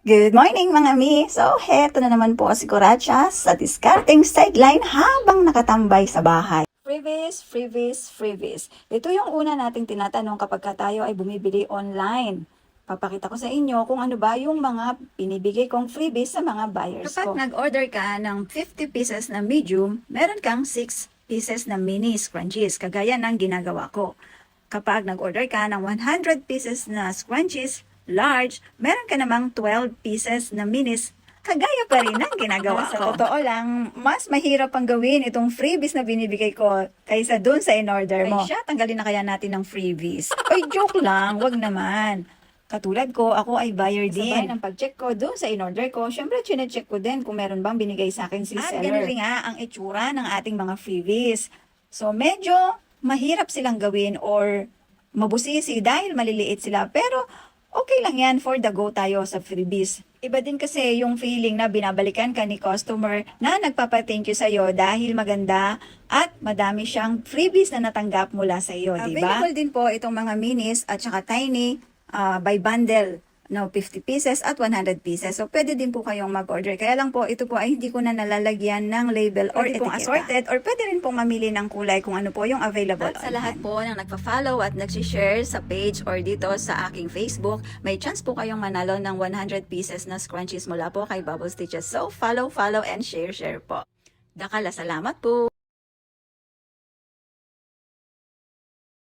Good morning mga mi! So, heto na naman po si Kuratsa sa discarding sideline habang nakatambay sa bahay. Freebies, freebies, freebies. Ito yung una nating tinatanong kapag tayo ay bumibili online. Papakita ko sa inyo kung ano ba yung mga pinibigay kong freebies sa mga buyers ko. Kapag nag-order ka ng 50 pieces na medium, meron kang 6 pieces na mini scrunchies, kagaya ng ginagawa ko. Kapag nag-order ka ng 100 pieces na scrunchies, large, meron ka namang 12 pieces na minis, kagaya pa rin ng ginagawa ko. Sa totoo lang, mas mahirap pang gawin itong freebies na binibigay ko kaysa dun sa in-order mo. Ay siya, tanggalin na kaya natin ng freebies. Ay, joke lang, wag naman. Katulad ko, ako ay buyer din. Sabay ng pag-check ko doon sa in-order ko, syempre chinecheck ko din kung meron bang binigay sa akin si seller. At ganun rin nga ang itsura ng ating mga freebies. So, medyo mahirap silang gawin or mabusisi dahil maliliit sila. Pero, okay lang yan, for the go tayo sa freebies. Iba din kasi yung feeling na binabalikan ka ni customer na nagpapa-thank you sa'yo dahil maganda at madami siyang freebies na natanggap mula sa iyo, diba? Available din po itong mga minis at saka tiny by bundle. No, 50 pieces at 100 pieces. So, pwede din po kayong mag-order. Kaya lang po, ito po ay hindi ko na nalalagyan ng label or etiketa. Assorted or pwede rin pong mamili ng kulay kung ano po yung available. At sa lahat po ng nagpa-follow at nag-share sa page or dito sa aking Facebook, may chance po kayong manalo ng 100 pieces na scrunchies mula po kay Bubble Stitches. So, follow, and share po. Dakala, salamat po!